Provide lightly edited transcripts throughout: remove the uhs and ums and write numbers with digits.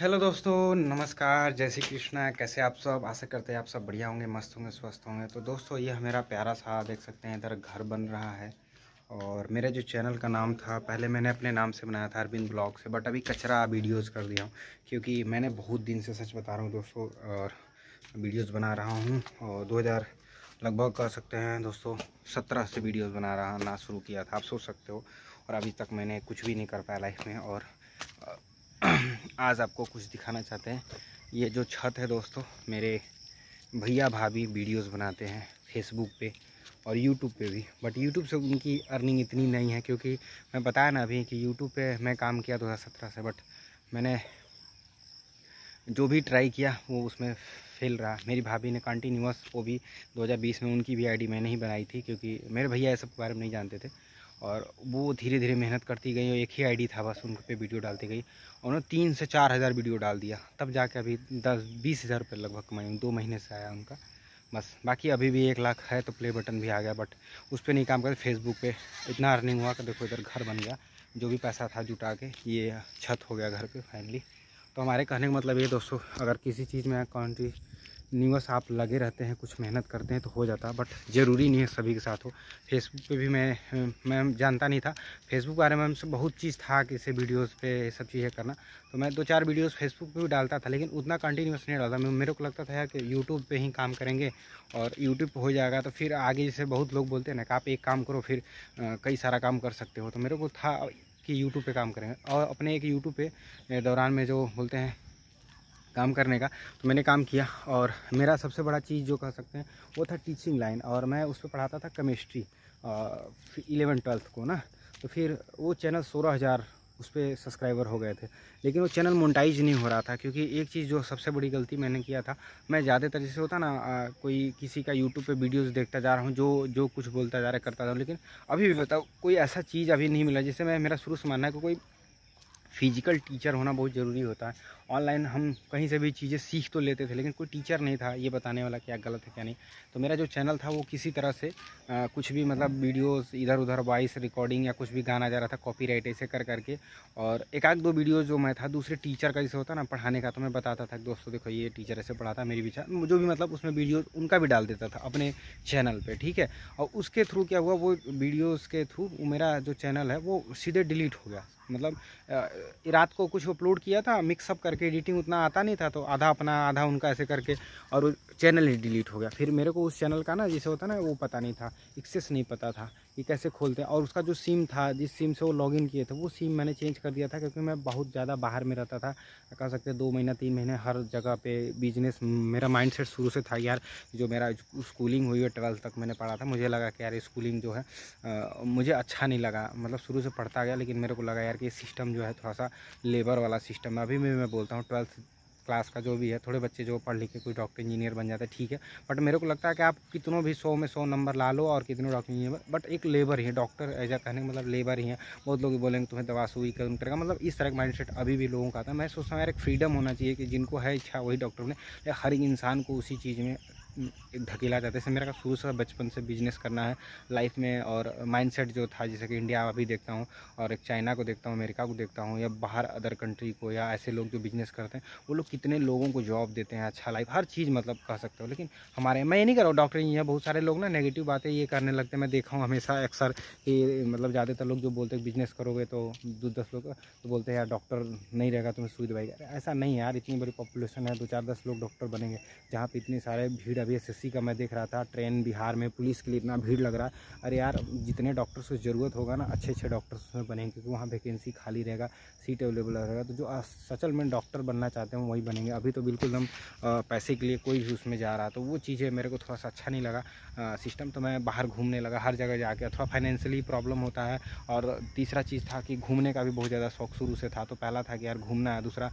Hello दोस्तों, नमस्कार, जय श्री कृष्णा। कैसे आप सब? आशा करते हैं आप सब बढ़िया होंगे, मस्त होंगे, स्वस्थ होंगे। तो दोस्तों, ये मेरा प्यारा सा देख सकते हैं, इधर घर बन रहा है। और मेरे जो चैनल का नाम था, पहले मैंने अपने नाम से बनाया था, अरविंद ब्लॉग से, बट अभी कचरा वीडियोज़ कर दिया हूँ। क्योंकि मैंने बहुत दिन से, सच बता रहा हूँ दोस्तों, और वीडियोज़ बना रहा हूँ। और 2000 लगभग कह सकते हैं दोस्तों 17 से वीडियोज़ बनाना शुरू किया था, आप सोच सकते हो। और अभी तक मैंने कुछ भी नहीं कर पाया लाइफ में। और आज आपको कुछ दिखाना चाहते हैं। ये जो छत है दोस्तों, मेरे भैया भाभी वीडियोस बनाते हैं फेसबुक पे और यूट्यूब पे भी। बट यूट्यूब से उनकी अर्निंग इतनी नहीं है, क्योंकि मैं बताया ना अभी कि यूट्यूब पे मैं काम किया 2017 से, बट मैंने जो भी ट्राई किया वो उसमें फेल रहा। मेरी भाभी ने कंटिन्यूअस, वो भी 2020 में, उनकी भी आईडी मैंने ही बनाई थी, क्योंकि मेरे भैया ये सब के बारे में नहीं जानते थे। और वो धीरे धीरे मेहनत करती गई और एक ही आईडी था बस, उन पे वीडियो डालती गई। और उन्होंने 3 से 4 हज़ार वीडियो डाल दिया, तब जाके अभी 10-20 हज़ार रुपये लगभग कमाई। 2 महीने से आया उनका बस। बाकी अभी भी 1 लाख है तो प्ले बटन भी आ गया, बट उस पर नहीं काम करते। फेसबुक पे इतना अर्निंग हुआ कि देखो इधर घर बन गया। जो भी पैसा था जुटा के ये छत हो गया घर पे फाइनली। तो हमारे कहने का मतलब ये दोस्तों, अगर किसी चीज़ में कंटिन्यूअस आप लगे रहते हैं, कुछ मेहनत करते हैं तो हो जाता। बट ज़रूरी नहीं है सभी के साथ हो। फेसबुक पे भी मैं जानता नहीं था फेसबुक बारे में, हमसे बहुत चीज़ था कि इसे वीडियोस पे ये सब चीज़ें करना। तो मैं 2-4 वीडियोस फेसबुक पे भी डालता था, लेकिन उतना कंटिन्यूअस नहीं डालता। मेरे को लगता था यार कि यूट्यूब पे ही काम करेंगे और यूट्यूब पे हो जाएगा तो फिर आगे, जैसे बहुत लोग बोलते हैं ना कि आप एक काम करो फिर कई सारा काम कर सकते हो। तो मेरे को था कि यूट्यूब पे काम करेंगे। और अपने एक यूट्यूब पे दौरान में जो बोलते हैं काम करने का, तो मैंने काम किया। और मेरा सबसे बड़ा चीज़ जो कह सकते हैं वो था टीचिंग लाइन। और मैं उस पर पढ़ाता था केमिस्ट्री 11-12 को ना। तो फिर वो चैनल 16,000 उस पर सब्सक्राइबर हो गए थे, लेकिन वो चैनल मोनेटाइज नहीं हो रहा था। क्योंकि एक चीज़ जो सबसे बड़ी गलती मैंने किया था, मैं ज़्यादातर जैसे होता ना कोई किसी का यूट्यूब पे वीडियोस देखता जा रहा हूँ, जो जो कुछ बोलता जा रहा है करता जा रहा हूँ। लेकिन अभी भी बताओ, कोई ऐसा चीज़ अभी नहीं मिला। जैसे मेरा शुरू से मानना है कि कोई फिजिकल टीचर होना बहुत ज़रूरी होता है। ऑनलाइन हम कहीं से भी चीज़ें सीख तो लेते थे, लेकिन कोई टीचर नहीं था ये बताने वाला क्या गलत है क्या नहीं। तो मेरा जो चैनल था वो किसी तरह से कुछ भी मतलब वीडियोस इधर उधर वॉइस रिकॉर्डिंग या कुछ भी गाना जा रहा था, कॉपीराइट ऐसे कर करके। और एक आध दो वीडियो जो मैं था दूसरे टीचर का जैसे होता ना पढ़ाने का, तो मैं बताता था कि दोस्तों देखो ये टीचर ऐसे पढ़ाता, मेरी भी जो भी मतलब उसमें वीडियो उनका भी डाल देता था अपने चैनल पर, ठीक है। और उसके थ्रू क्या हुआ, वो वीडियोज़ के थ्रू मेरा जो चैनल है वो सीधे डिलीट हो गया। मतलब रात को कुछ अपलोड किया था मिक्सअप करके, एडिटिंग उतना आता नहीं था, तो आधा अपना आधा उनका ऐसे करके, और चैनल ही डिलीट हो गया। फिर मेरे को उस चैनल का ना जैसे होता ना वो पता नहीं था, एक्सेस नहीं पता था कि कैसे खोलते हैं। और उसका जो सिम था, जिस सिम से वो लॉगिन किए थे, वो सिम मैंने चेंज कर दिया था। क्योंकि मैं बहुत ज़्यादा बाहर में रहता था, कह सकते 2 महीना 3 महीने हर जगह पे बिजनेस। मेरा माइंडसेट शुरू से था यार, जो मेरा स्कूलिंग हुई है 12th तक मैंने पढ़ा था, मुझे लगा कि यार स्कूलिंग जो है मुझे अच्छा नहीं लगा। मतलब शुरू से पढ़ता गया, लेकिन मेरे को लगा यार कि सिस्टम जो है थोड़ा सा लेबर वाला सिस्टम है। अभी भी मैं बोलता हूँ 12th क्लास का जो भी है, थोड़े बच्चे जो पढ़ लिख के कोई डॉक्टर इंजीनियर बन जाता है, ठीक है। बट मेरे को लगता है कि आप कितनों भी 100 में 100 नंबर ला लो और कितनों डॉक्टर इंजीनियर, बट एक लेबर ही है। डॉक्टर ऐसा कहने का मतलब लेबर ही है। बहुत लोग बोलेंगे तुम्हें दवा सुई कम करेगा, मतलब इस तरह का माइंडसेट अभी भी लोगों का आता है। मैं सोचता हूँ यार एक फ्रीडम होना चाहिए कि जिनको है इच्छा वही डॉक्टर बने, या हर एक इंसान को उसी चीज़ में एक धकेला जाता है। जैसे मेरा शुरू से बचपन से बिजनेस करना है लाइफ में, और माइंडसेट जो था, जैसे कि इंडिया अभी देखता हूँ और एक चाइना को देखता हूँ, अमेरिका को देखता हूँ, या बाहर अदर कंट्री को, या ऐसे लोग जो बिजनेस करते हैं, वो लोग कितने लोगों को जॉब देते हैं, अच्छा लाइफ, हर चीज़ मतलब कह सकते हो। लेकिन हमारे, मैं ये नहीं कर रहा हूँ डॉक्टर इंजीनियर, बहुत सारे लोग ना नेगेटिव बातें ये करने लगते हैं। मैं देखा हूँ हमेशा अक्सर कि मतलब ज़्यादातर लोग जो बोलते हैं बिजनेस करोगे तो 10 लोग तो बोलते हैं यार डॉक्टर नहीं रहेगा तुम्हें सुई दवाई। ऐसा नहीं यार, इतनी बड़ी पॉपुलेशन है, 2-4-10 लोग डॉक्टर बनेंगे। जहाँ पे इतनी सारे भीड़, अभी एसएससी का मैं देख रहा था ट्रेन बिहार में, पुलिस के लिए इतना भीड़ लग रहा है। अरे यार जितने डॉक्टर्स को ज़रूरत होगा ना, अच्छे अच्छे डॉक्टर्स उसमें बनेंगे, क्योंकि वहाँ वैकेंसी खाली रहेगा, सीट अवेलेबल रहेगा। तो जो सचल में डॉक्टर बनना चाहते हैं वही बनेंगे। अभी तो बिल्कुल हम पैसे के लिए कोई भी उसमें जा रहा, तो वो चीज़ें मेरे को थोड़ा सा अच्छा नहीं लगा सिस्टम। तो मैं बाहर घूमने लगा हर जगह जाके। थोड़ा फाइनेंशियली प्रॉब्लम होता है। और तीसरा चीज़ था कि घूमने का भी बहुत ज़्यादा शौक शुरू से था। तो पहला था कि यार घूमना है, दूसरा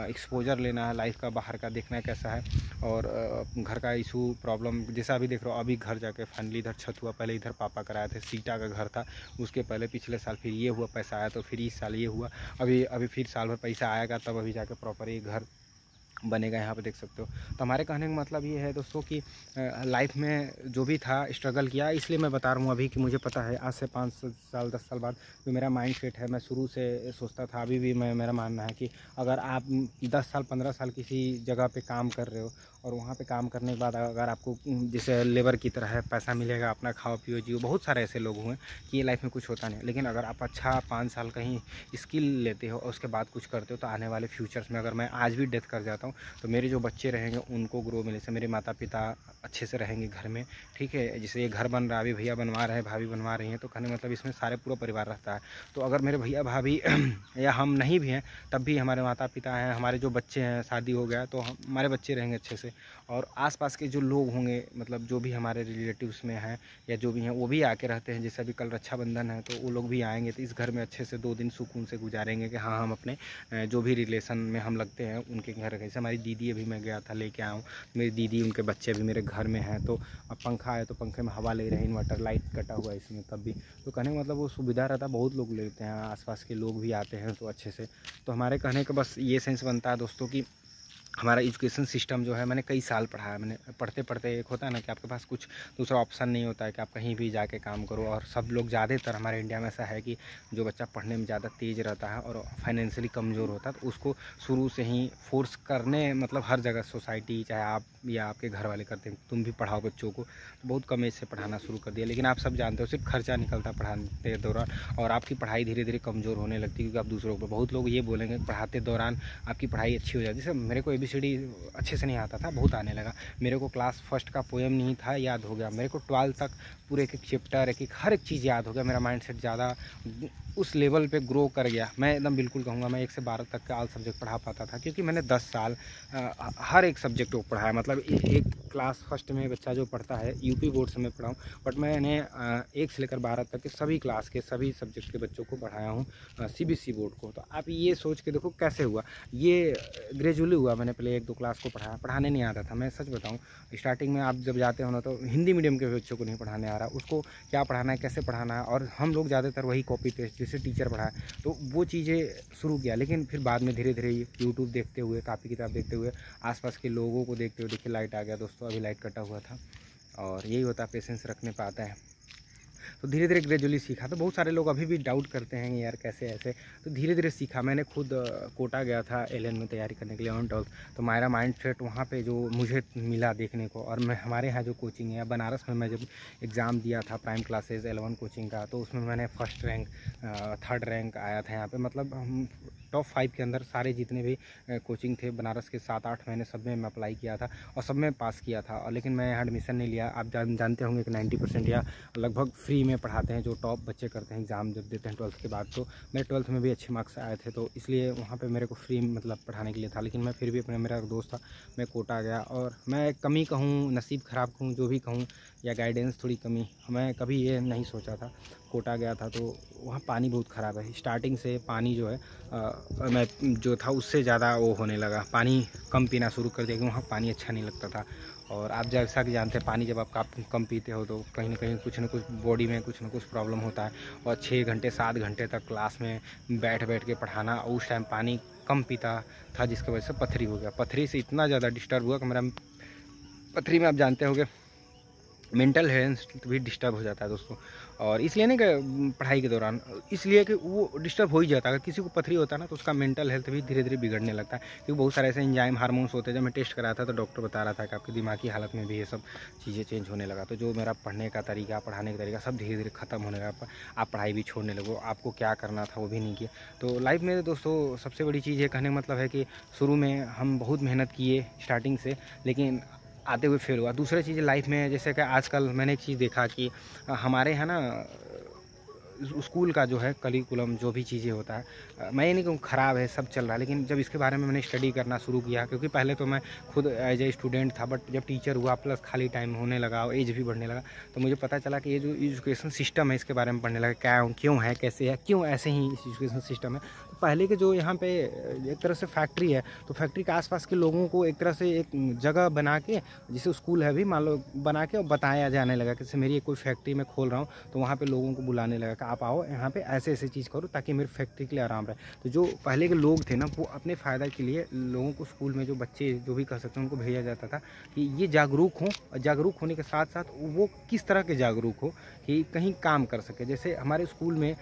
एक्सपोजर लेना है लाइफ का, बाहर का देखना है कैसा है। और घर का इशू प्रॉब्लम, जैसा अभी देख रहा हूँ, अभी घर जाके फाइनली इधर छत हुआ। पहले इधर पापा कराए थे, सीटा का घर था, उसके पहले पिछले साल फिर ये हुआ, पैसा आया तो फिर इस साल ये हुआ। अभी फिर साल भर पैसा आएगा तब अभी जाके प्रॉपर ये घर बनेगा, यहाँ पे देख सकते हो। तो हमारे कहने का मतलब ये है दोस्तों कि लाइफ में जो भी था स्ट्रगल किया, इसलिए मैं बता रहा हूँ अभी कि मुझे पता है आज से 5 साल 10 साल बाद जो मेरा माइंड सेट है, मैं शुरू से सोचता था, अभी भी मेरा मानना है कि अगर आप 10 साल 15 साल किसी जगह पे काम कर रहे हो और वहाँ पे काम करने के बाद अगर आपको जैसे लेबर की तरह है पैसा मिलेगा, अपना खाओ पियो जियो, बहुत सारे ऐसे लोग हुए कि ये लाइफ में कुछ होता नहीं। लेकिन अगर आप अच्छा 5 साल कहीं स्किल लेते हो और उसके बाद कुछ करते हो तो आने वाले फ्यूचर्स में, अगर मैं आज भी डेथ कर जाता हूँ तो मेरे जो बच्चे रहेंगे उनको ग्रो मिले से, मेरे माता पिता अच्छे से रहेंगे घर में, ठीक है। जैसे ये घर बन रहा है, अभी भैया बनवा रहे हैं, भाभी बनवा रही हैं, तो कहने मतलब इसमें सारे पूरा परिवार रहता है। तो अगर मेरे भैया भाभी या हम नहीं भी हैं तब भी हमारे माता पिता हैं, हमारे जो बच्चे हैं, शादी हो गया तो हमारे बच्चे रहेंगे अच्छे से, और आसपास के जो लोग होंगे, मतलब जो भी हमारे रिलेटिव्स में हैं या जो भी हैं वो भी आके रहते हैं। जैसे अभी कल रक्षाबंधन है तो वो लोग भी आएंगे, तो इस घर में अच्छे से 2 दिन सुकून से गुजारेंगे कि हाँ हम अपने जो भी रिलेशन में हम लगते हैं उनके घर। जैसे हमारी दीदी अभी मैं गया था लेके आया हूँ, मेरी दीदी उनके बच्चे अभी मेरे घर में हैं, तो अब पंखा है तो पंखे में हवा ले रहे हैं, इन्वर्टर लाइट कटा हुआ है इसमें तब भी, तो कहने का मतलब वो सुविधा रहता है, बहुत लोग लेते हैं, आसपास के लोग भी आते हैं तो अच्छे से। तो हमारे कहने का बस ये सेंस बनता है दोस्तों कि हमारा एजुकेशन सिस्टम जो है, मैंने कई साल पढ़ा है, मैंने पढ़ते पढ़ते एक होता है ना कि आपके पास कुछ दूसरा ऑप्शन नहीं होता है कि आप कहीं भी जाके काम करो। और सब लोग ज़्यादातर हमारे इंडिया में ऐसा है कि जो बच्चा पढ़ने में ज़्यादा तेज़ रहता है और फाइनेंशियली कमज़ोर होता है तो उसको शुरू से ही फोर्स करने, मतलब हर जगह सोसाइटी चाहे आप या आपके घर वाले करते हैं तुम भी पढ़ाओ बच्चों को, तो बहुत कम एज से पढ़ाना शुरू कर दिया। लेकिन आप सब जानते हो सिर्फ खर्चा निकलता पढ़ाते दौरान और आपकी पढ़ाई धीरे धीरे कमज़ोर होने लगती है, क्योंकि आप दूसरों को, बहुत लोग ये बोलेंगे पढ़ाते दौरान आपकी पढ़ाई अच्छी हो जाती है। जैसे मेरे को ABCD अच्छे से नहीं आता था, बहुत आने लगा, मेरे को क्लास फर्स्ट का पोएम नहीं था याद हो गया, मेरे को 12 तक पूरे एक चैप्टर एक हर एक चीज़ याद हो गया, मेरा माइंड सेट ज़्यादा उस लेवल पे ग्रो कर गया। मैं एकदम बिल्कुल कहूँगा मैं 1 से 12 तक का ऑल सब्जेक्ट पढ़ा पाता था, क्योंकि मैंने 10 साल हर एक सब्जेक्ट को पढ़ाया। मतलब एक क्लास फर्स्ट में बच्चा जो पढ़ता है UP बोर्ड से मैं पढ़ाऊँ, बट मैंने 1 से लेकर 12 तक के सभी क्लास के सभी सब्जेक्ट के बच्चों को पढ़ाया हूँ CBSE बोर्ड को। तो आप ये सोच के देखो कैसे हुआ, ये ग्रेजुअली हुआ। मैंने पहले 1-2 क्लास को पढ़ाने नहीं आता था, मैं सच बताऊँ। स्टार्टिंग में आप जब जाते हो ना तो हिंदी मीडियम के बच्चों को नहीं पढ़ाने आ रहा, उसको क्या पढ़ाना है कैसे पढ़ाना है, और हम लोग ज़्यादातर वही कॉपी पेस्ट जैसे टीचर पढ़ाए तो वो चीज़ें शुरू किया। लेकिन फिर बाद में धीरे धीरे यूट्यूब देखते हुए, कापी किताब देखते हुए, आसपास के लोगों को देखते हुए, देखिए लाइट आ गया दोस्तों, अभी लाइट कटा हुआ था, और यही होता है पेशेंस रखने पे आता है। तो धीरे धीरे ग्रेजुअली सीखा। तो बहुत सारे लोग अभी भी डाउट करते हैं यार कैसे ऐसे, तो धीरे धीरे सीखा। मैंने खुद कोटा गया था LN में तैयारी करने के लिए 11th-12th, तो मेरा माइंड सेट वहाँ पे जो मुझे मिला देखने को, और मैं हमारे यहाँ जो कोचिंग है बनारस में, मैं जब एग्ज़ाम दिया था प्राइम क्लासेज L1 कोचिंग का, तो उसमें मैंने फर्स्ट रैंक 3rd रैंक आया था यहाँ पर। मतलब हम टॉप 5 के अंदर सारे जितने भी कोचिंग थे बनारस के 7-8 मैंने सब में अप्लाई किया था और सब में पास किया था। और लेकिन मैं यहाँ एडमिशन नहीं लिया। आप जानते होंगे कि 90% या लगभग फ्री में पढ़ाते हैं, जो टॉप बच्चे करते हैं एग्ज़ाम जब देते हैं 12th के बाद। तो मेरे 12th में भी अच्छे मार्क्स आए थे, तो इसलिए वहाँ पे मेरे को फ्री मतलब पढ़ाने के लिए था। लेकिन मैं फिर भी मेरा दोस्त था, मैं कोटा गया, और मैं कमी कहूँ, नसीब ख़राब कहूँ, जो भी कहूँ, या गाइडेंस थोड़ी कमी, मैं कभी ये नहीं सोचा था। कोटा गया था तो वहाँ पानी बहुत ख़राब है, स्टार्टिंग से पानी जो है मैं जो था उससे ज़्यादा वो होने लगा, पानी कम पीना शुरू कर दिया, क्योंकि वहाँ पानी अच्छा नहीं लगता था। और आप जैसा कि जानते हैं पानी जब आप कम पीते हो तो कहीं ना कहीं कुछ ना कुछ बॉडी में कुछ ना कुछ प्रॉब्लम होता है। और 6 घंटे 7 घंटे तक क्लास में बैठ के पढ़ाना, उस टाइम पानी कम पीता था, जिसकी वजह से पथरी हो गया। पथरी से इतना ज़्यादा डिस्टर्ब हुआ कि मेरा पथरी में आप जानते होंगे मेंटल हेल्थ भी डिस्टर्ब हो जाता है दोस्तों। और इसलिए नहीं कि पढ़ाई के दौरान, इसलिए कि वो डिस्टर्ब हो ही जाता है। अगर किसी को पथरी होता है ना तो उसका मेंटल हेल्थ भी धीरे धीरे बिगड़ने लगता है, क्योंकि बहुत सारे ऐसे एंजाइम हार्मोन्स होते हैं। जब मैं टेस्ट कराया था तो डॉक्टर बता रहा था कि आपकी दिमागी हालत में भी ये सब चीज़ें चेंज होने लगा। तो जो मेरा पढ़ने का तरीका, पढ़ाने का तरीका सब धीरे धीरे ख़त्म होने लगा। आप पढ़ाई भी छोड़ने लगो, आपको क्या करना था वो भी नहीं किया। तो लाइफ में दोस्तों सबसे बड़ी चीज़ ये कहने का मतलब है कि शुरू में हम बहुत मेहनत किए स्टार्टिंग से, लेकिन आते हुए फेल हुआ। दूसरी चीज़ लाइफ में, जैसे कि आजकल मैंने एक चीज़ देखा कि हमारे यहाँ ना स्कूल का जो है करिकुलम, जो भी चीज़ें होता है, मैं ये नहीं कहूँ ख़राब है, सब चल रहा है। लेकिन जब इसके बारे में मैंने स्टडी करना शुरू किया, क्योंकि पहले तो मैं खुद एज ए स्टूडेंट था, बट जब टीचर हुआ प्लस खाली टाइम होने लगा और एज भी बढ़ने लगा, तो मुझे पता चला कि ये जो एजुकेशन सिस्टम है इसके बारे में पढ़ने लगा, क्या क्यों है, कैसे है, क्यों ऐसे ही एजुकेशन सिस्टम है। तो पहले के जो यहाँ पे एक तरह से फैक्ट्री है, तो फैक्ट्री के आसपास के लोगों को एक तरह से एक जगह बना के, जैसे स्कूल है अभी मान लो, बना के और बताया जाने लगा कि जैसे मेरी कोई फैक्ट्री में खोल रहा हूँ, तो वहाँ पे लोगों को बुलाने लगा कि आप आओ यहाँ पे ऐसे ऐसे चीज़ करो ताकि मेरी फैक्ट्री के लिए आराम रहे। तो जो पहले के लोग थे ना, वो अपने फ़ायदा के लिए लोगों को स्कूल में जो बच्चे जो भी कह सकते हैं उनको भेजा जाता था कि ये जागरूक हों, और जागरूक होने के साथ साथ वो किस तरह के जागरूक हो कि कहीं काम कर सके। जैसे हमारे स्कूल में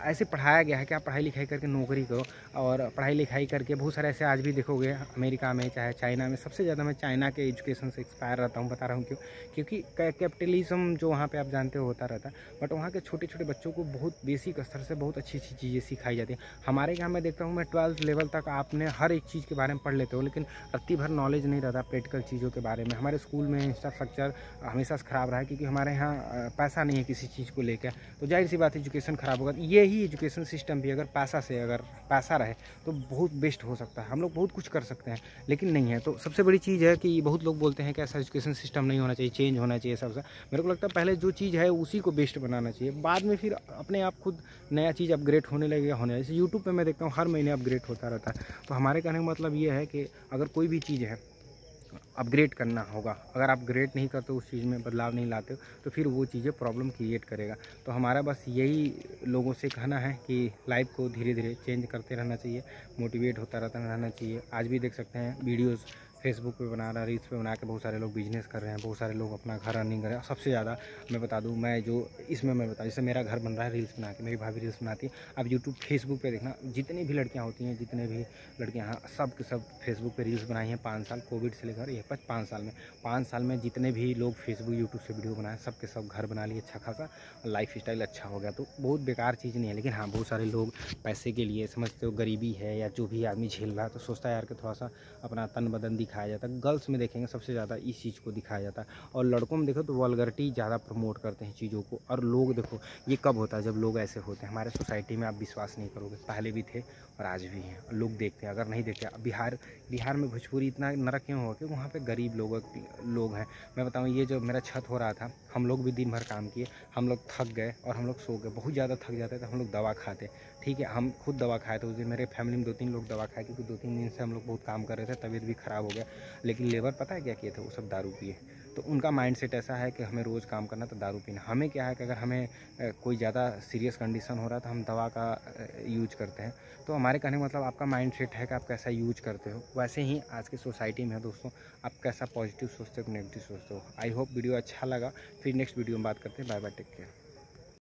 ऐसे पढ़ाया गया है कि आप पढ़ाई लिखाई करके नौकरी करो, और पढ़ाई लिखाई करके बहुत सारे ऐसे आज भी देखोगे अमेरिका में चाहे चाइना में, सबसे ज़्यादा मैं चाइना के एजुकेशन से एक्सपायर रहता हूँ, बता रहा हूँ क्यों, क्योंकि कैपिटलिज्म जो वहाँ पे आप जानते हो होता रहता है, बट वहाँ के छोटे छोटे बच्चों को बहुत बेसिक स्तर से बहुत अच्छी अच्छी चीज़ें सिखाई जाती हैं। हमारे यहाँ मैं देखता हूँ, मैं 12th लेवल तक आपने हर एक चीज़ के बारे में पढ़ लेते हो, लेकिन रत्ती भर नॉलेज नहीं रहता प्रैक्टिकल चीज़ों के बारे में। हमारे स्कूल में इंफ्रास्ट्रक्चर हमेशा से ख़राब रहा है, क्योंकि हमारे यहाँ पैसा नहीं है किसी चीज़ को लेकर, तो जाहिर सी बात है एजुकेशन ख़राब होगा। ये ही एजुकेशन सिस्टम भी अगर पैसा रहे तो बहुत बेस्ट हो सकता है, हम लोग बहुत कुछ कर सकते हैं, लेकिन नहीं है। तो सबसे बड़ी चीज़ है कि बहुत लोग बोलते हैं कि ऐसा एजुकेशन सिस्टम नहीं होना चाहिए, चेंज होना चाहिए सबसे। मेरे को लगता है पहले जो चीज़ है उसी को बेस्ट बनाना चाहिए, बाद में फिर अपने आप खुद नया चीज़ अपग्रेड होने लगेगा जैसे यूट्यूब पे मैं देखता हूँ हर महीने अपग्रेड होता रहता है। तो हमारे कहने का मतलब ये है कि अगर कोई भी चीज़ है अपग्रेड करना होगा, अगर आप अपग्रेड नहीं करते, उस चीज़ में बदलाव नहीं लाते हो, तो फिर वो चीज़ें प्रॉब्लम क्रिएट करेगा। तो हमारा बस यही लोगों से कहना है कि लाइफ को धीरे धीरे चेंज करते रहना चाहिए, मोटिवेट होता रहना चाहिए। आज भी देख सकते हैं वीडियोज़ फेसबुक पे बना रहा, रील्स पे बना के बहुत सारे लोग बिजनेस कर रहे हैं, बहुत सारे लोग अपना घर अर्निंग कर रहे हैं। सबसे ज़्यादा मैं बता दूं, मैं बता, जैसे मेरा घर बन रहा है रील्स बना के, मेरी भाभी रील्स बनाती है। अब यूट्यूब फेसबुक पे देखना, जितनी भी लड़कियां होती हैं, जितने भी लड़कियां हैं, सब के सब फेसबुक पे रील्स बनाई हैं 5 साल, कोविड से लेकर ये 5 साल में। 5 साल में जितने भी लोग फेसबुक यूट्यूब से वीडियो बनाए, सब के सब घर बना लिए अच्छा खासा, लाइफ स्टाइल अच्छा हो गया। तो बहुत बेकार चीज़ नहीं है, लेकिन हाँ बहुत सारे लोग पैसे के लिए, समझते हो गरीबी है या जो भी आदमी झेल रहा है, तो सोचता है यार कि थोड़ा सा अपना तन बदन दिखाया जाता है। गर्ल्स में देखेंगे सबसे ज़्यादा इस चीज़ को दिखाया जाता है, और लड़कों में देखो तो वल्गरिटी ज़्यादा प्रमोट करते हैं चीज़ों को। और लोग देखो ये कब होता है, जब लोग ऐसे होते हैं। हमारे सोसाइटी में आप विश्वास नहीं करोगे, पहले भी थे और आज भी हैं, लोग देखते हैं। अगर नहीं देखते, बिहार में भोजपुरी इतना नरक क्यों हो, क्योंकि वहाँ पे गरीब लोग हैं। मैं बताऊँ, ये जो मेरा छत हो रहा था, हम लोग भी दिन भर काम किए, हम लोग थक गए और हम लोग सो गए, बहुत ज़्यादा थक जाते थे, हम लोग दवा खाते। ठीक है, हम खुद दवा खाए थे उस दिन, मेरे फैमिली में 2-3 लोग दवा खाए, क्योंकि 2-3 दिन से हम लोग बहुत काम कर रहे थे, तबीयत भी ख़राब हो गया। लेकिन लेबर पता है क्या किए थे, वो सब दारू पिए। तो उनका माइंडसेट ऐसा है कि हमें रोज़ काम करना तो दारू पीना। हमें क्या है कि अगर हमें कोई ज़्यादा सीरियस कंडीशन हो रहा है तो हम दवा का यूज करते हैं। तो हमारे कहने का मतलब आपका माइंडसेट है कि आप कैसा यूज करते हो, वैसे ही आज की सोसाइटी में है दोस्तों। आप कैसा पॉजिटिव सोचते हो, नेगेटिव सोचते हो। आई होप वीडियो अच्छा लगा। फिर नेक्स्ट वीडियो में बात करते हैं। Bye bye, take care.